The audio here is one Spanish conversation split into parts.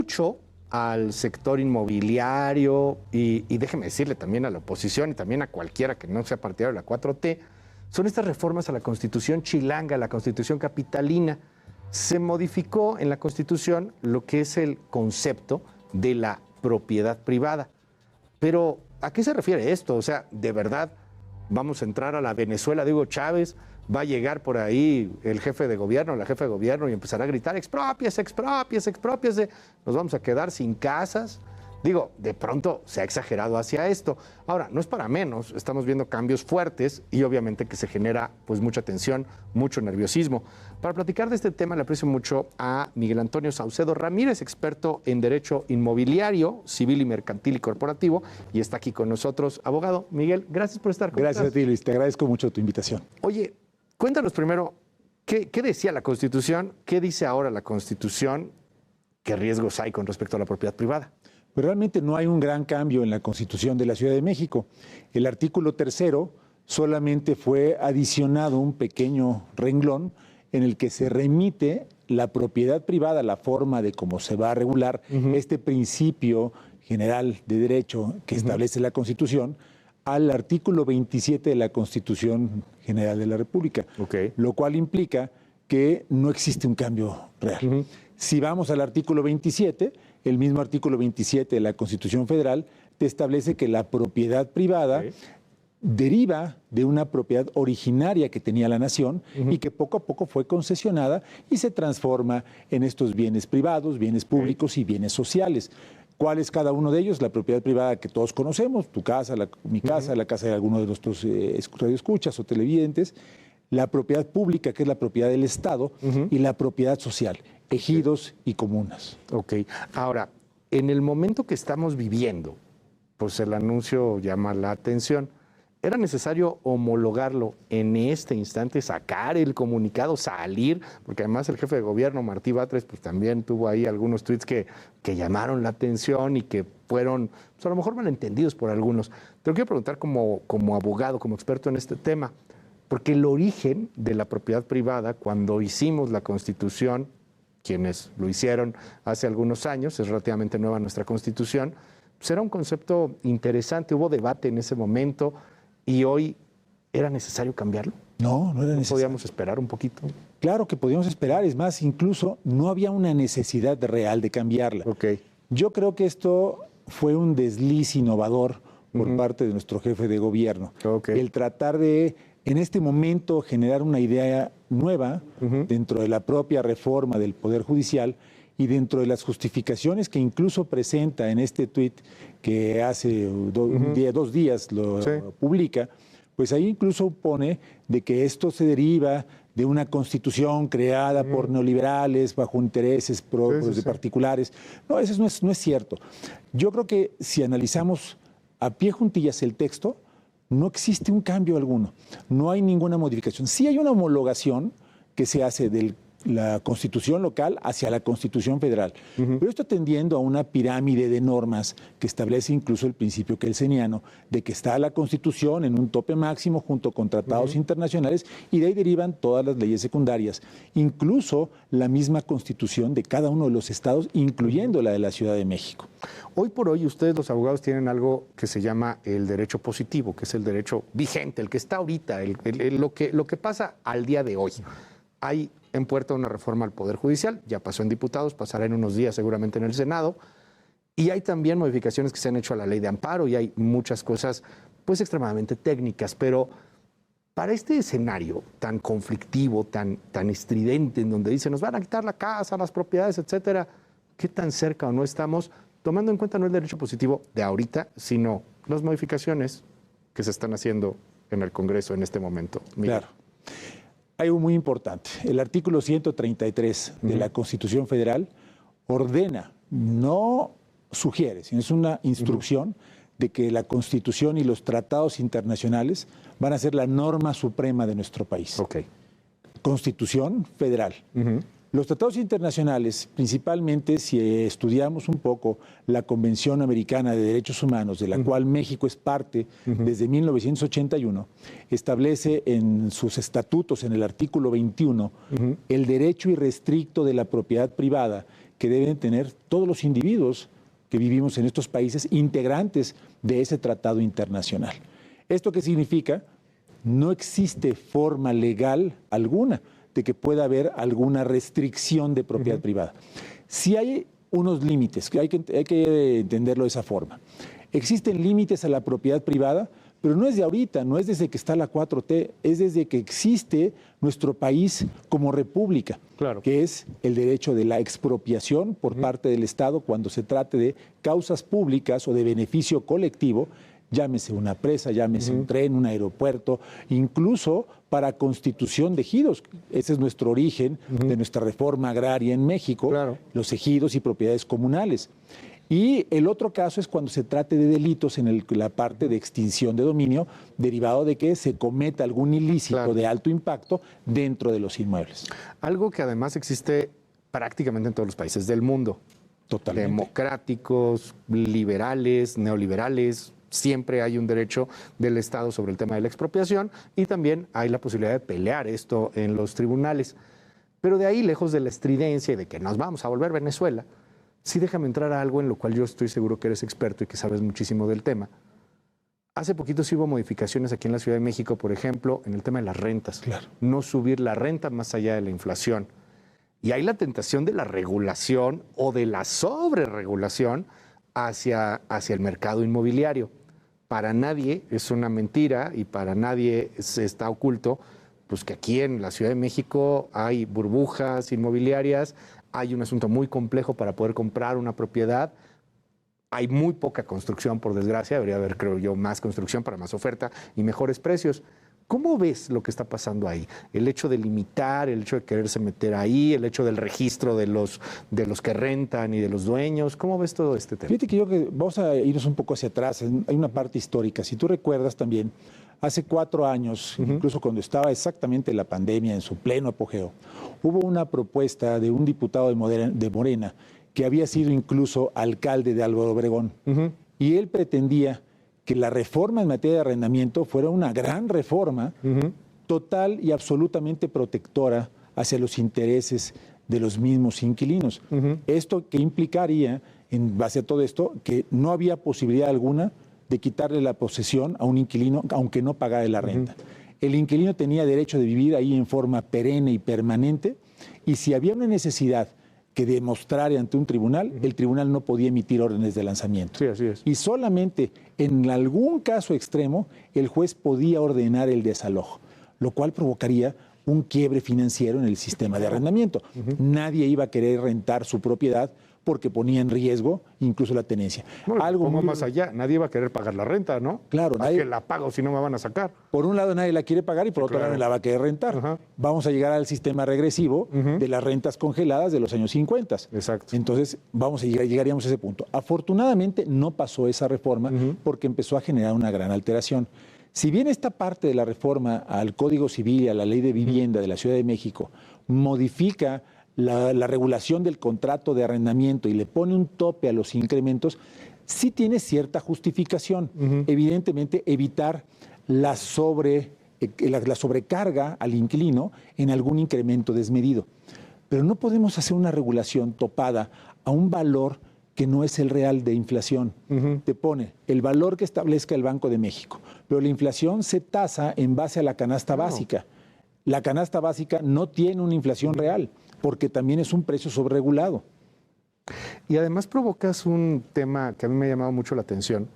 mucho al sector inmobiliario y déjeme decirle también a la oposición y también a cualquiera que no sea partidario de la 4T, son estas reformas a la Constitución chilanga, a la Constitución capitalina. Se modificó en la Constitución lo que es el concepto de la propiedad privada. Pero, ¿a qué se refiere esto? O sea, ¿de verdad vamos a entrar a la Venezuela de Hugo Chávez? ¿Va a llegar por ahí el jefe de gobierno, la jefa de gobierno y empezará a gritar, expropiese, expropiese, expropiese? ¿Nos vamos a quedar sin casas? Digo, de pronto se ha exagerado hacia esto. Ahora, no es para menos, estamos viendo cambios fuertes y obviamente que se genera pues mucha tensión, mucho nerviosismo. Para platicar de este tema le aprecio mucho a Miguel Antonio Saucedo Ramírez, experto en Derecho Inmobiliario, Civil y Mercantil y Corporativo, y está aquí con nosotros. Abogado, Miguel, gracias por estar con nosotros. Gracias a ti, Luis, te agradezco mucho tu invitación. Oye, cuéntanos primero, ¿qué decía la Constitución? ¿Qué dice ahora la Constitución? ¿Qué riesgos hay con respecto a la propiedad privada? Pero realmente no hay un gran cambio en la Constitución de la Ciudad de México. El artículo 3º solamente fue adicionado un pequeño renglón en el que se remite la propiedad privada, la forma de cómo se va a regular este principio general de derecho que establece la Constitución, al artículo 27 de la Constitución General de la República, lo cual implica que no existe un cambio real. Si vamos al artículo 27, el mismo artículo 27 de la Constitución Federal te establece que la propiedad privada deriva de una propiedad originaria que tenía la nación y que poco a poco fue concesionada y se transforma en estos bienes privados, bienes públicos y bienes sociales. ¿Cuál es cada uno de ellos? La propiedad privada que todos conocemos, tu casa, mi casa, la casa de alguno de nuestros radioescuchas o televidentes, la propiedad pública, que es la propiedad del Estado, y la propiedad social, ejidos y comunas. Ok. Ahora, en el momento que estamos viviendo, pues el anuncio llama la atención. ¿Era necesario homologarlo en este instante, sacar el comunicado, salir? Porque además el jefe de gobierno, Martí Batres, pues también tuvo ahí algunos tweets que llamaron la atención y que fueron, pues a lo mejor malentendidos por algunos. Te lo quiero preguntar como abogado, como experto en este tema, porque el origen de la propiedad privada, cuando hicimos la Constitución, quienes lo hicieron hace algunos años, es relativamente nueva nuestra Constitución, pues era un concepto interesante, hubo debate en ese momento. ¿Y hoy era necesario cambiarlo? No, no era necesario. ¿Podíamos esperar un poquito? Claro que podíamos esperar, es más, incluso no había una necesidad real de cambiarla. Yo creo que esto fue un desliz innovador por parte de nuestro jefe de gobierno. El tratar de, en este momento, generar una idea nueva dentro de la propia reforma del Poder Judicial y dentro de las justificaciones que incluso presenta en este tuit que hace 2 días lo publica, pues ahí incluso pone de que esto se deriva de una constitución creada por neoliberales bajo intereses propios de particulares. No, eso no es cierto. Yo creo que si analizamos a pie juntillas el texto, no existe un cambio alguno, no hay ninguna modificación. Sí hay una homologación que se hace de la Constitución local hacia la Constitución federal, pero esto tendiendo a una pirámide de normas que establece incluso el principio kelseniano de que está la Constitución en un tope máximo junto con tratados internacionales y de ahí derivan todas las leyes secundarias, incluso la misma Constitución de cada uno de los estados, incluyendo la de la Ciudad de México. Hoy por hoy ustedes los abogados tienen algo que se llama el derecho positivo, que es el derecho vigente, el que está ahorita, lo que pasa al día de hoy. Hay en puerta una reforma al Poder Judicial, ya pasó en diputados, pasará en unos días seguramente en el Senado, y hay también modificaciones que se han hecho a la ley de amparo y hay muchas cosas pues extremadamente técnicas, pero para este escenario tan conflictivo, tan estridente, en donde dice nos van a quitar la casa, las propiedades, etcétera, ¿qué tan cerca o no estamos, tomando en cuenta no el derecho positivo de ahorita, sino las modificaciones que se están haciendo en el Congreso en este momento? Miguel. Claro. Hay algo muy importante. El artículo 133 de la Constitución Federal ordena, no sugiere, sino es una instrucción de que la Constitución y los tratados internacionales van a ser la norma suprema de nuestro país. Constitución Federal. Los tratados internacionales, principalmente si estudiamos un poco la Convención Americana de Derechos Humanos, de la cual México es parte desde 1981, establece en sus estatutos, en el artículo 21, el derecho irrestricto de la propiedad privada, que deben tener todos los individuos que vivimos en estos países integrantes de ese tratado internacional. ¿Esto qué significa? No existe forma legal alguna de que pueda haber alguna restricción de propiedad privada. Sí hay unos límites, que hay que entenderlo de esa forma. Existen límites a la propiedad privada, pero no es de ahorita, no es desde que está la 4T, es desde que existe nuestro país como república, que es el derecho de la expropiación por parte del Estado cuando se trate de causas públicas o de beneficio colectivo, llámese una presa, llámese un tren, un aeropuerto, incluso para constitución de ejidos. Ese es nuestro origen de nuestra reforma agraria en México, los ejidos y propiedades comunales. Y el otro caso es cuando se trate de delitos en la parte de extinción de dominio, derivado de que se cometa algún ilícito de alto impacto dentro de los inmuebles. Algo que además existe prácticamente en todos los países del mundo. Totalmente. Democráticos, liberales, neoliberales, siempre hay un derecho del Estado sobre el tema de la expropiación y también hay la posibilidad de pelear esto en los tribunales. Pero de ahí, lejos de la estridencia y de que nos vamos a volver Venezuela, sí déjame entrar a algo en lo cual yo estoy seguro que eres experto y que sabes muchísimo del tema. Hace poquito sí hubo modificaciones aquí en la Ciudad de México, por ejemplo, en el tema de las rentas. No subir la renta más allá de la inflación. Y hay la tentación de la regulación o de la sobreregulación hacia el mercado inmobiliario. Para nadie es una mentira y para nadie se está oculto, pues que aquí en la Ciudad de México hay burbujas inmobiliarias, hay un asunto muy complejo para poder comprar una propiedad, hay muy poca construcción, por desgracia, debería haber, creo yo, más construcción para más oferta y mejores precios. ¿Cómo ves lo que está pasando ahí? El hecho de limitar, el hecho de quererse meter ahí, el hecho del registro de los que rentan y de los dueños. ¿Cómo ves todo este tema? Fíjate que vamos a irnos un poco hacia atrás. Hay una parte histórica. Si tú recuerdas también, hace 4 años, incluso cuando estaba exactamente la pandemia en su pleno apogeo, hubo una propuesta de un diputado de Morena que había sido incluso alcalde de Álvaro Obregón. Y él pretendía que la reforma en materia de arrendamiento fuera una gran reforma, total y absolutamente protectora hacia los intereses de los mismos inquilinos. Esto que implicaría, en base a todo esto, que no había posibilidad alguna de quitarle la posesión a un inquilino, aunque no pagara la renta. El inquilino tenía derecho de vivir ahí en forma perenne y permanente, y si había una necesidad que demostrara ante un tribunal, el tribunal no podía emitir órdenes de lanzamiento. Sí, así es. Y solamente en algún caso extremo, el juez podía ordenar el desalojo, lo cual provocaría un quiebre financiero en el sistema de arrendamiento. Nadie iba a querer rentar su propiedad porque ponía en riesgo incluso la tenencia. No, algo más allá, nadie va a querer pagar la renta, ¿no? Claro. Nadie, que la pago si no me van a sacar. Por un lado nadie la quiere pagar y por otro lado la va a querer rentar. Vamos a llegar al sistema regresivo de las rentas congeladas de los años 50. Exacto. Entonces llegaríamos a ese punto. Afortunadamente no pasó esa reforma porque empezó a generar una gran alteración. Si bien esta parte de la reforma al Código Civil y a la Ley de Vivienda de la Ciudad de México modifica la regulación del contrato de arrendamiento y le pone un tope a los incrementos, sí tiene cierta justificación. Evidentemente, evitar la sobrecarga al inquilino en algún incremento desmedido. Pero no podemos hacer una regulación topada a un valor que no es el real de inflación. Te pone el valor que establezca el Banco de México, pero la inflación se tasa en base a la canasta básica. La canasta básica no tiene una inflación real, porque también es un precio sobreregulado. Y además provocas un tema que a mí me ha llamado mucho la atención.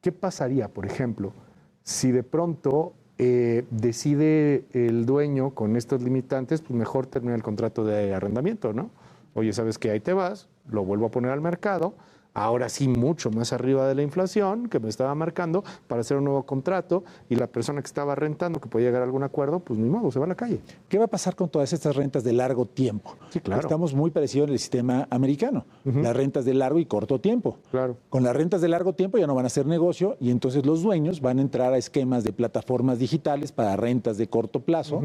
¿Qué pasaría, por ejemplo, si de pronto decide el dueño con estos limitantes, pues mejor termina el contrato de arrendamiento, ¿no? Oye, ¿sabes qué? Ahí te vas, lo vuelvo a poner al mercado, ahora sí mucho más arriba de la inflación que me estaba marcando para hacer un nuevo contrato y la persona que estaba rentando, que podía llegar a algún acuerdo, pues ni modo, se va a la calle. ¿Qué va a pasar con todas estas rentas de largo tiempo? Sí, claro. Estamos muy parecidos en el sistema americano, las rentas de largo y corto tiempo. Claro. Con las rentas de largo tiempo ya no van a hacer negocio y entonces los dueños van a entrar a esquemas de plataformas digitales para rentas de corto plazo,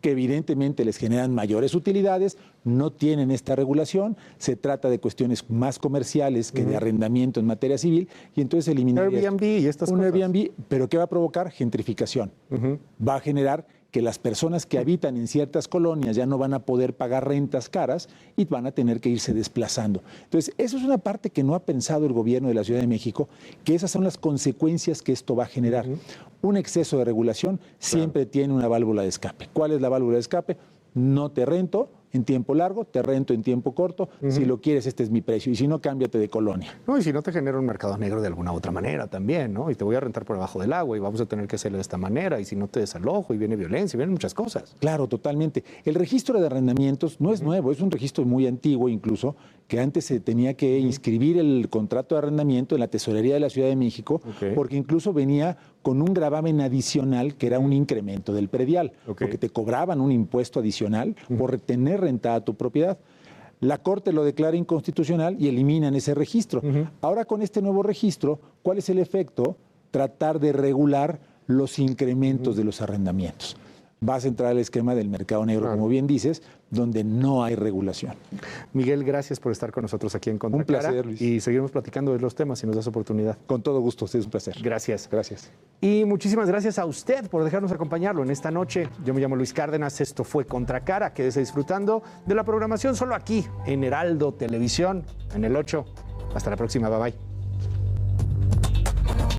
que evidentemente les generan mayores utilidades, no tienen esta regulación, se trata de cuestiones más comerciales que de arrendamiento en materia civil, y entonces eliminar Airbnb y estas cosas. Airbnb, pero ¿qué va a provocar? Gentrificación. Va a generar que las personas que habitan en ciertas colonias ya no van a poder pagar rentas caras y van a tener que irse desplazando. Entonces, eso es una parte que no ha pensado el gobierno de la Ciudad de México, que esas son las consecuencias que esto va a generar. Un exceso de regulación siempre tiene una válvula de escape. ¿Cuál es la válvula de escape? No te rento en tiempo largo, te rento en tiempo corto. Si lo quieres, este es mi precio. Y si no, cámbiate de colonia. No, y si no, te genera un mercado negro de alguna otra manera también, ¿no? Y te voy a rentar por debajo del agua y vamos a tener que hacerlo de esta manera. Y si no, te desalojo y viene violencia y vienen muchas cosas. Claro, totalmente. El registro de arrendamientos no es nuevo, es un registro muy antiguo incluso, que antes se tenía que inscribir el contrato de arrendamiento en la Tesorería de la Ciudad de México, porque incluso venía con un gravamen adicional que era un incremento del predial, porque te cobraban un impuesto adicional por tener rentada tu propiedad. La Corte lo declara inconstitucional y eliminan ese registro. Ahora con este nuevo registro, ¿cuál es el efecto? Tratar de regular los incrementos de los arrendamientos. Vas a entrar al esquema del mercado negro, como bien dices, donde no hay regulación. Miguel, gracias por estar con nosotros aquí en Contracara. Un placer, Luis. Y seguiremos platicando de los temas si nos das oportunidad. Con todo gusto, es un placer. Gracias. Gracias. Y muchísimas gracias a usted por dejarnos acompañarlo en esta noche. Yo me llamo Luis Cárdenas, esto fue Contracara. Quédese disfrutando de la programación solo aquí, en Heraldo Televisión, en el 8. Hasta la próxima, bye bye.